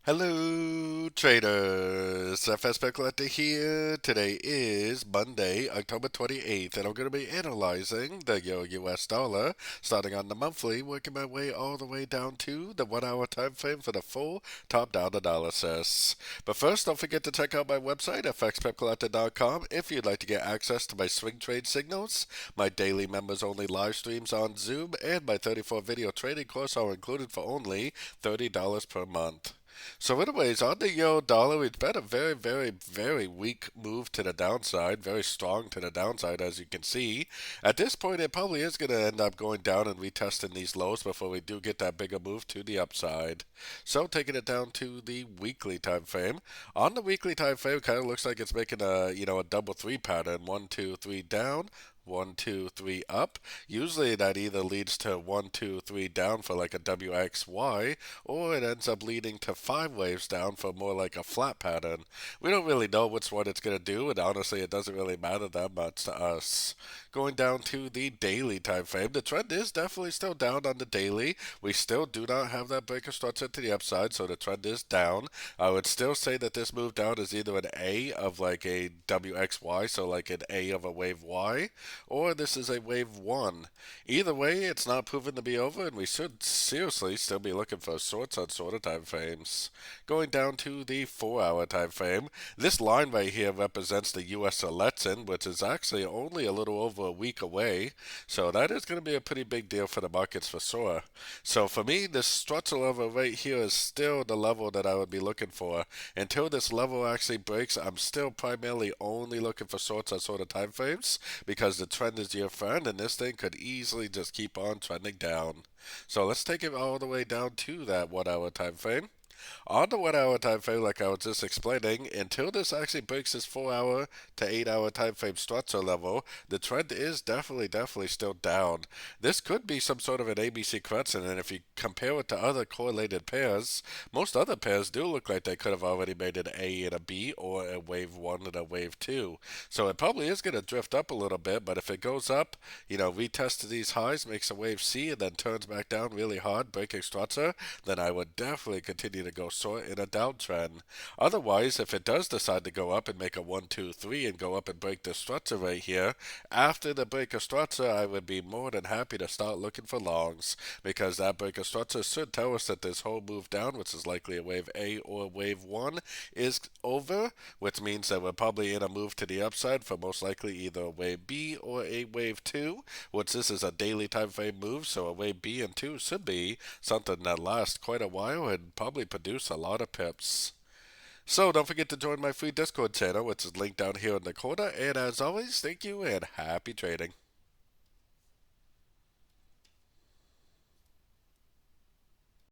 Hello, traders. FX Pip Collector here. Today is Monday, October 28th, and I'm going to be analyzing the US dollar, starting on the monthly, working my way all the way down to the 1 hour time frame for the full top-down analysis. But first, don't forget to check out my website, fxpipcollector.com, if you'd like to get access to my swing trade signals, my daily members-only live streams on Zoom, and my 34 video trading course are included for only $30 per month. So anyways, on the euro dollar, it's been a very, very, very weak move to the downside, very strong to the downside, as you can see. At this point, it probably is going to end up going down and retesting these lows before we do get that bigger move to the upside. So taking it down to the weekly time frame. On the weekly time frame, it kind of looks like it's making a double three pattern, 1, 2, 3 down. 1, 2, 3 up. Usually that either leads to 1, 2, 3 down for like a WXY, or it ends up leading to 5 waves down for more like a flat pattern. We don't really know which one it's going to do, and honestly it doesn't really matter that much to us. Going down to the daily time frame, the trend is definitely still down on the daily. We still do not have that breaker structure to the upside, so the trend is down. I would still say that this move down is either an A of like a WXY, so like an A of a wave Y, or this is a wave 1. Either way, it's not proven to be over, and we should seriously still be looking for shorts on shorter time frames. Going down to the 4 hour time frame, this line right here represents the US election, which is actually only a little over a week away, so that is going to be a pretty big deal for the markets for sure. So for me, this structural level right here is still the level that I would be looking for. Until this level actually breaks, I'm still primarily only looking for shorts on shorter time frames, because the trend is your friend, and this thing could easily just keep on trending down. So let's take it all the way down to that 1 hour time frame. On the 1 hour time frame, like I was just explaining, until this actually breaks this 4 hour to 8 hour time frame structure level, the trend is definitely still down. This could be some sort of an ABC correction, and if you compare it to other correlated pairs, most other pairs do look like they could have already made an A and a B, or a wave 1 and a wave 2. So it probably is going to drift up a little bit, but if it goes up, retests these highs, makes a wave C, and then turns back down really hard, breaking structure, then I would definitely continue to go short in a downtrend. Otherwise, if it does decide to go up and make a 1, 2, 3 and go up and break the structure right here, after the break of structure, I would be more than happy to start looking for longs, because that break of structure should tell us that this whole move down, which is likely a wave A or wave 1, is over, which means that we're probably in a move to the upside for most likely either a wave B or a wave 2, which this is a daily time frame move, so a wave B and 2 should be something that lasts quite a while and probably produce a lot of pips. So don't forget to join my free Discord channel, which is linked down here in the corner, and as always, thank you and happy trading.